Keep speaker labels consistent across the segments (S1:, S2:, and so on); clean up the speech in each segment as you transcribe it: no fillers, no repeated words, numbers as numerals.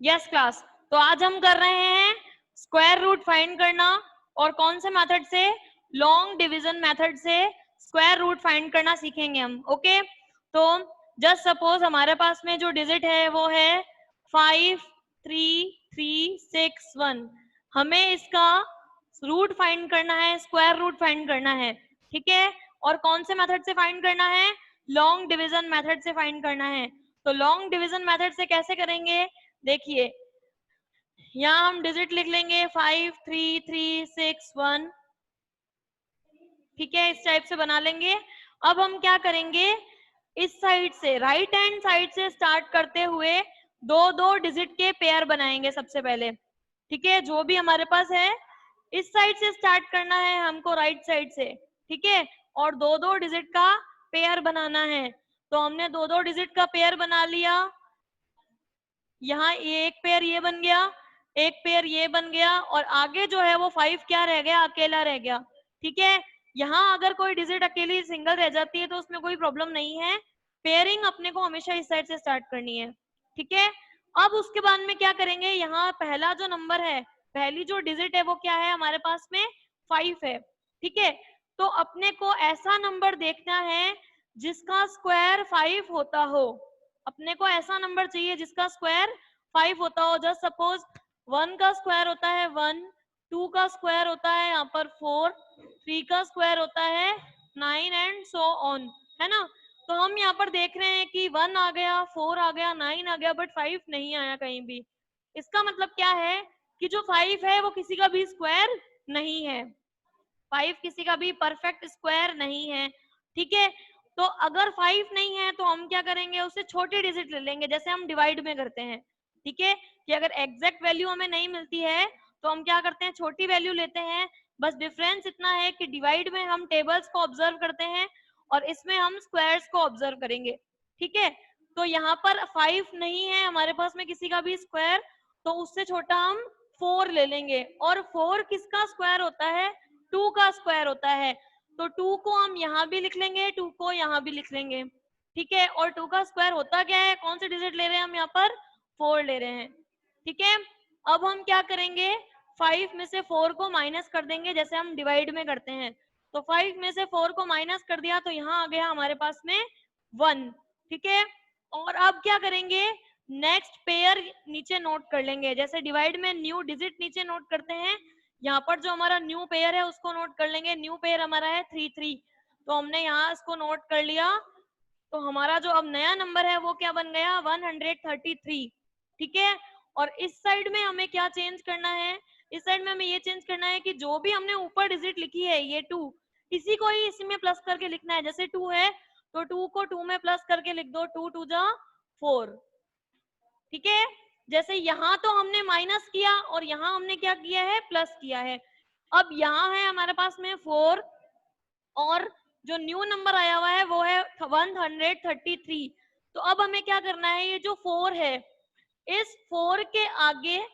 S1: Yes class, तो आज हम कर रहे हैं स्क्वायर रूट फाइंड करना, और कौन से मेथड से? लॉन्ग डिवीजन मेथड से स्क्वायर रूट फाइंड करना सीखेंगे हम। ओके, तो जस्ट सपोज हमारे पास में जो डिजिट है वो है 53361। हमें इसका रूट फाइंड करना है, स्क्वायर रूट फाइंड करना है, ठीक है। और कौन से मेथड से फाइंड करना है? लॉन्ग डिवीजन मेथड से फाइंड करना है। तो लॉन्ग डिवीजन मेथड से कैसे करेंगे? देखिए, यहाँ हम डिजिट लिख लेंगे 53361, ठीक है, इस टाइप से बना लेंगे। अब हम क्या करेंगे, इस साइड से राइट हैंड साइड से स्टार्ट करते हुए दो दो डिजिट के पेयर बनाएंगे सबसे पहले, ठीक है। जो भी हमारे पास है इस साइड से स्टार्ट करना है हमको, राइट साइड से, ठीक है, और दो दो डिजिट का पेयर बनाना है। तो हमने दो दो डिजिट का पेयर बना लिया, यहाँ एक पेयर ये बन गया, एक पेयर ये बन गया, और आगे जो है वो 5 क्या रह गया? अकेला रह गया, ठीक है। यहाँ अगर कोई डिजिट अकेली सिंगल रह जाती है तो उसमें कोई प्रॉब्लम नहीं है, पेयरिंग अपने को हमेशा इस साइड से स्टार्ट करनी है, ठीक है। अब उसके बाद में क्या करेंगे, यहाँ पहला जो नंबर है, पहली जो डिजिट है वो क्या है हमारे पास में? 5 है, ठीक है। तो अपने को ऐसा नंबर देखना है जिसका स्क्वायर 5 होता हो, अपने को ऐसा नंबर चाहिए जिसका स्क्वायर 5 होता हो। जस्ट सपोज 1 का स्क्वायर होता है 1, 2 का स्क्वायर होता है यहाँ पर 4, 3 का स्क्वायर होता है 9 एंड सो ऑन, है ना। तो हम यहाँ पर देख रहे हैं कि 1 आ गया, 4 आ गया, 9 आ गया, बट 5 नहीं आया कहीं भी। इसका मतलब क्या है कि जो 5 है वो किसी का भी स्क्वायर नहीं है, 5 किसी का भी परफेक्ट स्क्वायर नहीं है, ठीक है। तो अगर 5 नहीं है तो हम क्या करेंगे, उससे छोटी डिजिट ले लेंगे, जैसे हम डिवाइड में करते हैं, ठीक है। कि अगर एग्जैक्ट वैल्यू हमें नहीं मिलती है तो हम क्या करते हैं, छोटी वैल्यू लेते हैं। बस डिफरेंस इतना है कि डिवाइड में हम टेबल्स को ऑब्जर्व करते हैं और इसमें हम स्क्वायर्स को ऑब्जर्व करेंगे, ठीक है। तो यहाँ पर 5 नहीं है हमारे पास में किसी का भी स्क्वायर, तो उससे छोटा हम 4 ले लेंगे। और 4 किसका स्क्वायर होता है? 2 का स्क्वायर होता है। तो 2 को हम यहाँ भी लिख लेंगे, 2 को यहाँ भी लिख लेंगे, ठीक है। और 2 का स्क्वायर होता क्या है? कौन से डिजिट ले रहे हैं हम यहाँ पर? 4 ले रहे हैं, ठीक है। अब हम क्या करेंगे, 5 में से 4 को माइनस कर देंगे, जैसे हम डिवाइड में करते हैं। तो 5 में से 4 को माइनस कर दिया तो यहाँ आ गया हमारे पास में 1, ठीक है। और अब क्या करेंगे, नेक्स्ट पेयर नीचे नोट कर लेंगे, जैसे डिवाइड में न्यू डिजिट नीचे नोट करते हैं, यहाँ पर जो हमारा न्यू पेयर है उसको नोट कर लेंगे। न्यू पेयर हमारा है 3 तो हमने यहाँ इसको नोट कर लिया। तो हमारा जो अब नया नंबर है वो क्या बन गया? 133, ठीक है। और इस साइड में हमें क्या चेंज करना है? इस साइड में हमें ये चेंज करना है कि जो भी हमने ऊपर डिजिट लिखी है ये 2, इसी को ही इसी में प्लस करके लिखना है। जैसे 2 है तो 2 को 2 में प्लस करके लिख दो, 2 2 जा 4, ठीक है। जैसे यहाँ तो हमने माइनस किया और यहाँ हमने क्या किया है? प्लस किया है। अब यहाँ है हमारे पास में 4, और जो न्यू नंबर आया हुआ है वो है 133। तो अब हमें क्या करना है, ये जो 4 है इस 4 के आगे,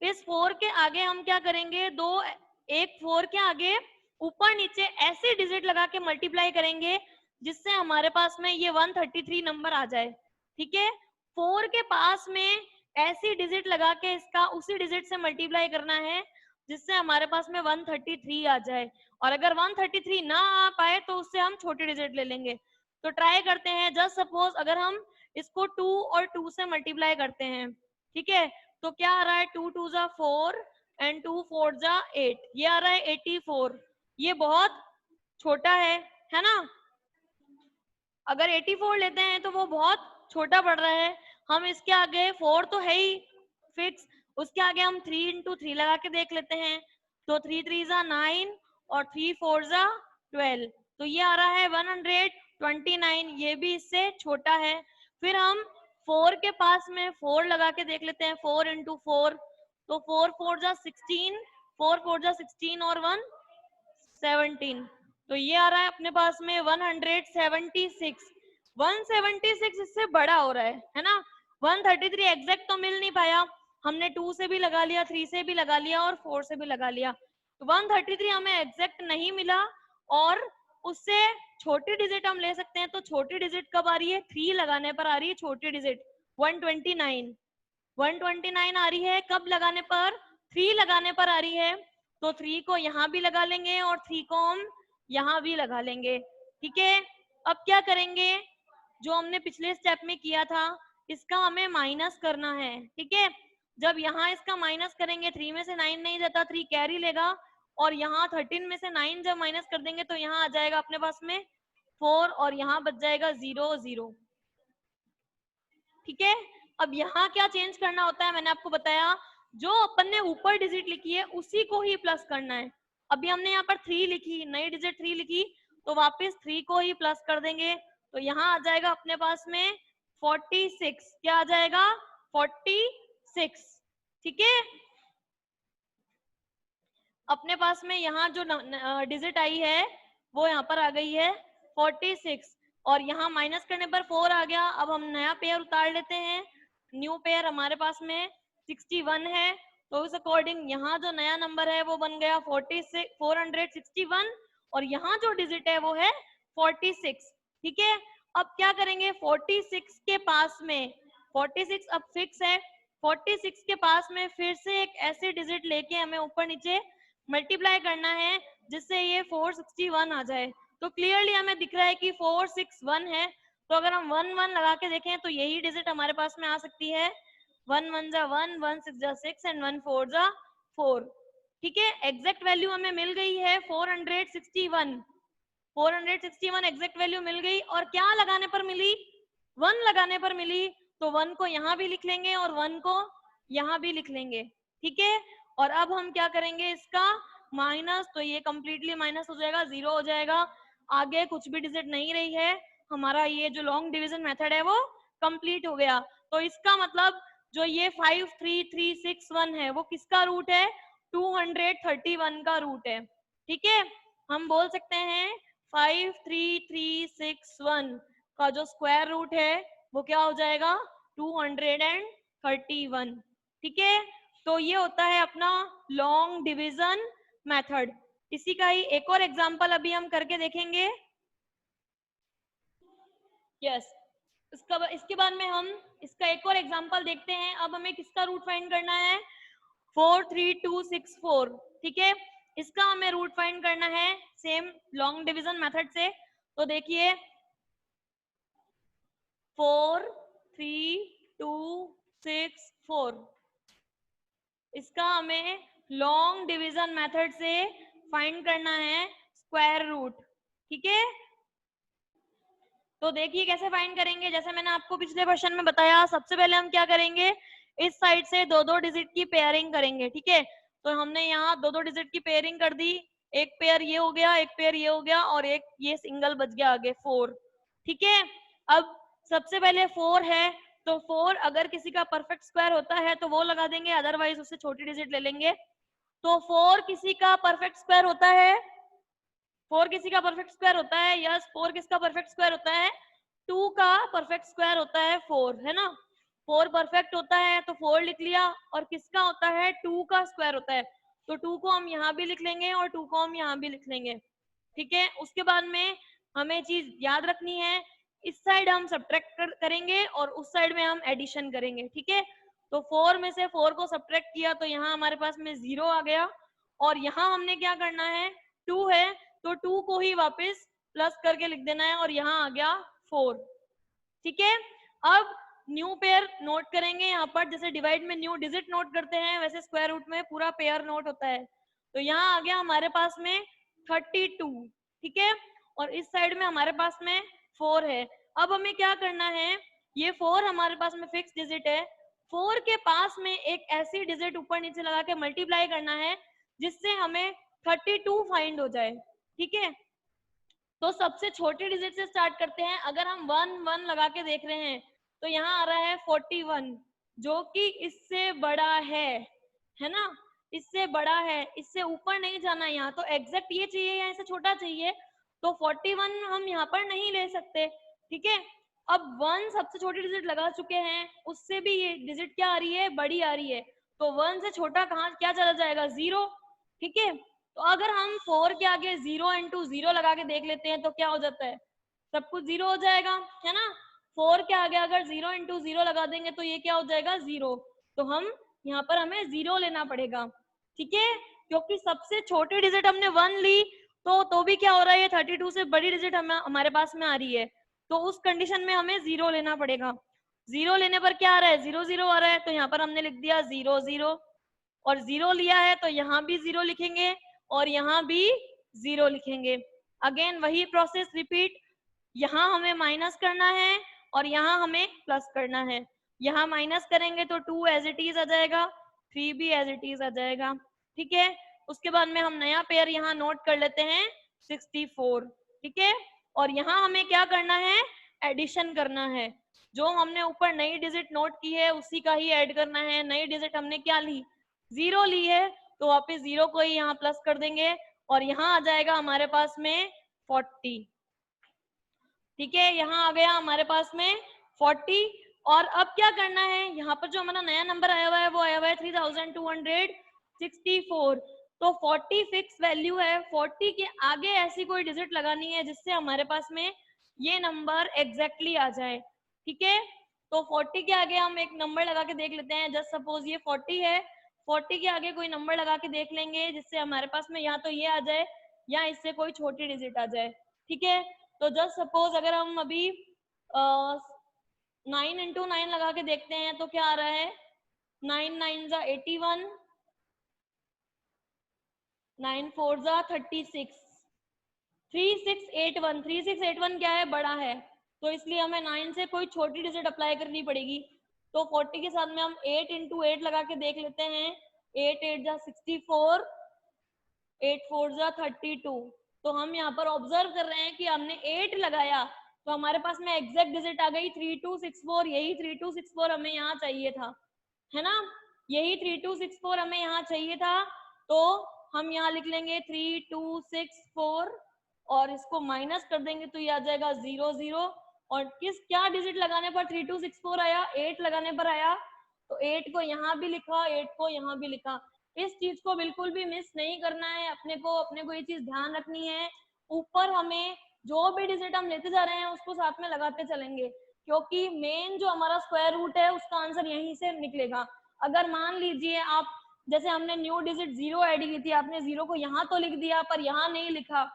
S1: इस 4 के आगे हम क्या करेंगे, एक 4 के आगे ऊपर नीचे ऐसे डिजिट लगा के मल्टीप्लाई करेंगे जिससे हमारे पास में ये 133 नंबर आ जाए, ठीक है। 4 के पास में ऐसी डिजिट लगा के इसका उसी डिजिट से मल्टीप्लाई करना है जिससे हमारे पास में 133 आ जाए। और अगर 133 ना आ पाए तो उससे हम छोटे डिजिट ले लेंगे। तो ट्राई करते हैं, जस्ट सपोज अगर हम इसको 2 और 2 से मल्टीप्लाई करते हैं, ठीक है, तो क्या आ रहा है? 2 2 जा 4 एंड 2 4 जा 8, ये आ रहा है 84। ये बहुत छोटा है ना। अगर 84 लेते हैं तो वो बहुत छोटा पड़ रहा है। हम इसके आगे 4 तो है ही फिक्स, उसके आगे हम 3 इंटू 3 लगा के देख लेते हैं। तो 3 3 जा 9 और 3 4 जा 12, तो ये आ रहा है 129, ये भी इससे छोटा है। फिर हम 4 के पास में 4 लगा के देख लेते हैं, 4 इंटू 4, तो 4 4 जा 16, 4 4 जा 16 और 1 17, तो ये आ रहा है अपने पास में 176। 176 इससे बड़ा हो रहा है ना। 133 एग्जैक्ट तो मिल नहीं पाया, हमने 2 से भी लगा लिया, 3 से भी लगा लिया और 4 से भी लगा लिया, तो 133 हमें एग्जैक्ट नहीं मिला। और उससे छोटी डिजिट हम ले सकते हैं, तो छोटी डिजिट कब आ रही है? 3 लगाने पर आ रही है छोटी डिजिट। 129 129 आ रही है, कब लगाने पर? 3 लगाने पर आ रही है, तो 3 को यहाँ भी लगा लेंगे और 3 को हम यहाँ भी लगा लेंगे। ठीक है, अब क्या करेंगे, जो हमने पिछले स्टेप में किया था इसका हमें माइनस करना है। ठीक है, जब यहाँ इसका माइनस करेंगे 3 में से 9 नहीं जाता, 3 कैरी लेगा, और यहाँ 13 में से 9 जब माइनस कर देंगे तो यहाँ आ जाएगा अपने पास में 4 और यहाँ बच जाएगा 0 0। ठीक है, अब यहाँ क्या चेंज करना होता है, मैंने आपको बताया, जो अपन ने ऊपर डिजिट लिखी है उसी को ही प्लस करना है। अभी हमने यहाँ पर 3 लिखी, नई डिजिट 3 लिखी, तो वापस 3 को ही प्लस कर देंगे, तो यहाँ आ जाएगा अपने पास में 46। क्या आ जाएगा? 46। ठीक है, अपने पास में यहाँ जो डिजिट आई है वो यहाँ पर आ गई है 46, और यहाँ माइनस करने पर 4 आ गया। अब हम नया पेयर उतार लेते हैं, न्यू पेयर हमारे पास में 61 है, तो उस अकॉर्डिंग यहाँ जो नया नंबर है वो बन गया 461, और यहाँ जो डिजिट है वो है 46। ठीक है, अब क्या करेंगे, 46 के पास में 46 अब फिक्स है, 46 के पास में फिर से एक ऐसी डिजिट लेके हमें ऊपर नीचे मल्टीप्लाई करना है जिससे ये 461 आ जाए। तो क्लियरली हमें दिख रहा है कि 461 है, तो अगर हम 1 1 लगा के देखें तो यही डिजिट हमारे पास में आ सकती है, 1 1 जा 1, 1 6 जा 6 एंड 1 4 जा 4। ठीक है, एग्जैक्ट वैल्यू हमें मिल गई है 461 एग्जैक्ट वैल्यू मिल गई, और क्या लगाने पर मिली? 1 लगाने पर मिली, तो 1 को यहाँ भी लिख लेंगे और 1 को यहाँ भी लिख लेंगे। ठीक है, और अब हम क्या करेंगे, इसका माइनस, तो ये कंप्लीटली माइनस हो जाएगा, 0 हो जाएगा, आगे कुछ भी डिजिट नहीं रही है, हमारा ये जो लॉन्ग डिवीजन मेथड है वो कंप्लीट हो गया। तो इसका मतलब जो ये 53361 है वो किसका रूट है? 231 का रूट है। ठीक है, हम बोल सकते हैं 53361 का जो स्क्वायर रूट है वो क्या हो जाएगा? 231। ठीक है, तो ये होता है अपना लॉन्ग डिवीजन मेथड। इसी का ही एक और एग्जांपल अभी हम करके देखेंगे। यस, इसके बाद में हम इसका एक और एग्जांपल देखते हैं। अब हमें किसका रूट फाइंड करना है? 43264। ठीक है, इसका हमें रूट फाइंड करना है सेम लॉन्ग डिवीजन मेथड से। तो देखिए 43264, इसका हमें लॉन्ग डिवीजन मेथड से फाइंड करना है स्क्वायर रूट। ठीक है, तो देखिए कैसे फाइंड करेंगे, जैसे मैंने आपको पिछले क्वेश्चन में बताया, सबसे पहले हम क्या करेंगे, इस साइड से दो दो डिजिट की पेयरिंग करेंगे। ठीक है, तो हमने यहाँ दो दो डिजिट की पेयरिंग कर दी, एक पेयर ये हो गया, एक पेयर ये हो गया, और एक ये सिंगल बच गया आगे 4। ठीक है, अब सबसे पहले 4 है, तो 4 अगर किसी का परफेक्ट स्क्वायर होता है तो वो लगा देंगे, अदरवाइज उससे छोटी डिजिट ले लेंगे। तो 4 किसी का परफेक्ट स्क्वायर होता है, 4 किसी का परफेक्ट स्क्वायर होता है, यस 4 किसका परफेक्ट स्क्वायर होता है? 2 का परफेक्ट स्क्वायर होता है 4, है ना। 4 परफेक्ट होता है तो 4 लिख लिया, और किसका होता है? 2 का स्क्वायर होता है, तो 2 को हम यहाँ भी लिख लेंगे और 2 को हम यहाँ भी लिख लेंगे। ठीक है, उसके बाद में हमें चीज याद रखनी है, इस साइड हम सब्ट्रैक्ट करेंगे और उस साइड में हम एडिशन करेंगे। ठीक है, तो 4 में से 4 को सब्ट्रैक्ट किया तो यहाँ हमारे पास में 0 आ गया, और यहाँ हमने क्या करना है, 2 है तो 2 को ही वापस प्लस करके लिख देना है, और यहाँ आ गया 4। ठीक है, अब न्यू पेयर नोट करेंगे यहाँ पर, जैसे डिवाइड में न्यू डिजिट नोट करते हैं वैसे स्क्वायर रूट में पूरा पेयर नोट होता है। तो यहाँ आ गया हमारे पास में 32। ठीक है, और इस साइड में हमारे पास में 4 है। अब हमें क्या करना है, ये 4 हमारे पास में फिक्स डिजिट है, 4 के पास में एक ऐसी डिजिट ऊपर नीचे लगा के मल्टीप्लाई करना है जिससे हमें 32 फाइंड हो जाए। ठीक है, तो सबसे छोटी डिजिट से स्टार्ट करते हैं। अगर हम 1 1 लगा के देख रहे हैं तो यहाँ आ रहा है 41, जो कि इससे बड़ा है ना, इससे बड़ा है, इससे ऊपर नहीं जाना। यहाँ तो एग्जैक्ट ये चाहिए या इससे छोटा चाहिए, तो 41 हम यहाँ पर नहीं ले सकते। ठीक है, अब 1 सबसे छोटी डिजिट लगा चुके हैं, उससे भी ये डिजिट क्या आ रही है? बड़ी आ रही है, तो 1 से छोटा कहाँ क्या चला जाएगा? 0। ठीक है, तो अगर हम 4 के आगे 0 into 0 लगा के देख लेते हैं तो क्या हो जाता है? सब कुछ 0 हो जाएगा, है ना। 4 के आगे अगर 0 इंटू 0 लगा देंगे तो ये क्या हो जाएगा 0, तो हम यहाँ पर हमें 0 लेना पड़ेगा, ठीक है, क्योंकि सबसे छोटी डिजिट हमने 1 ली, तो भी क्या हो रहा है, ये 32 से बड़ी डिजिट हमारे पास में आ रही है, तो उस कंडीशन में हमें 0 लेना पड़ेगा। 0 लेने पर क्या आ रहा है, 0 0 आ रहा है, तो यहाँ पर हमने लिख दिया 0 0, और 0 लिया है तो यहाँ भी 0 लिखेंगे और यहाँ भी 0 लिखेंगे। अगेन वही प्रोसेस रिपीट, यहाँ हमें माइनस करना है और यहाँ हमें प्लस करना है। यहाँ माइनस करेंगे तो 2 एज इट इज आ जाएगा, 3 भी एज इट इज आ जाएगा, ठीक है। उसके बाद में हम नया पेयर यहाँ नोट कर लेते हैं 64, ठीक है। और यहाँ हमें क्या करना है, एडिशन करना है, जो हमने ऊपर नई डिजिट नोट की है उसी का ही ऐड करना है। नई डिजिट हमने क्या ली, 0 ली है, तो वापस 0 को ही यहाँ प्लस कर देंगे और यहाँ आ जाएगा हमारे पास में 40, ठीक है। यहाँ आ गया हमारे पास में 40। और अब क्या करना है, यहाँ पर जो हमारा नया नंबर आया हुआ है वो आया हुआ है 3264, तो 40 फिक्स वैल्यू है, 40 के आगे ऐसी कोई डिजिट लगानी है जिससे हमारे पास में ये नंबर एग्जैक्टली आ जाए, ठीक है। तो 40 के आगे हम एक नंबर लगा के देख लेते हैं, जस्ट सपोज ये 40 है, 40 के आगे कोई नंबर लगा के देख लेंगे जिससे हमारे पास में या तो ये आ जाए या इससे कोई छोटी डिजिट आ जाए, ठीक है। तो जस्ट सपोज अगर हम अभी 9 इंटू 9 लगा के देखते हैं तो क्या आ रहा है, 9 9 जा 81, 9 4 जा 36, 3681, 3681 क्या है, बड़ा है, तो इसलिए हमें 9 से कोई छोटी डिजिट अप्लाई करनी पड़ेगी। तो 40 के साथ में हम 8 इंटू 8 लगा के देख लेते हैं, 8 8 जा 64, 8 4 जा 32, तो हम यहाँ पर ऑब्जर्व कर रहे हैं कि हमने 8 लगाया तो हमारे पास में एग्जैक्ट डिजिट आ गई 3264, यही 3264 हमें यहाँ चाहिए था, है ना, यही 3264 हमें यहाँ चाहिए था। तो हम यहाँ लिख लेंगे 3264 और इसको माइनस कर देंगे तो ये आ जाएगा 0 0, और क्या डिजिट लगाने पर 3264 आया, 8 लगाने पर आया, तो 8 को यहाँ भी लिखा, 8 को यहाँ भी लिखा। इस चीज को बिल्कुल भी मिस नहीं करना है, अपने को ये चीज ध्यान रखनी है। ऊपर हमें जो भी डिजिट हम लेते जा रहे हैं उसको साथ में लगाते चलेंगे, क्योंकि मेन जो हमारा स्क्वायर रूट है उसका आंसर यहीं से निकलेगा। अगर मान लीजिए आप, जैसे हमने न्यू डिजिट 0 ऐड की थी, आपने 0 को यहाँ तो लिख दिया पर यहाँ नहीं लिखा,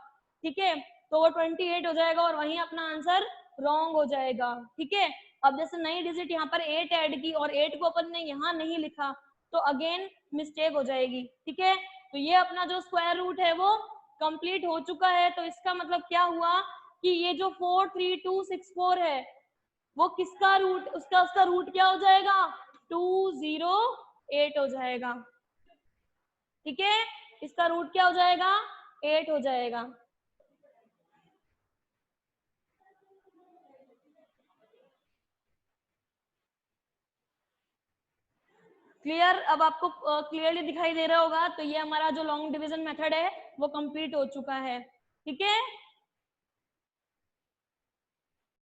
S1: ठीक है, तो वो 28 हो जाएगा और वहीं अपना आंसर रॉन्ग हो जाएगा, ठीक है। अब जैसे नई डिजिट यहाँ पर 8 ऐड की और 8 को अपन ने यहाँ नहीं लिखा तो अगेन मिस्टेक हो जाएगी, ठीक है। तो ये अपना जो स्क्वायर रूट है वो कंप्लीट हो चुका है, तो इसका मतलब क्या हुआ कि ये जो 43264 है वो किसका रूट, उसका रूट क्या हो जाएगा, 208 हो जाएगा, ठीक है। इसका रूट क्या हो जाएगा, 8 हो जाएगा। क्लियर, अब आपको क्लियरली दिखाई दे रहा होगा। तो ये हमारा जो लॉन्ग डिवीजन मेथड है वो कंप्लीट हो चुका है, ठीक है।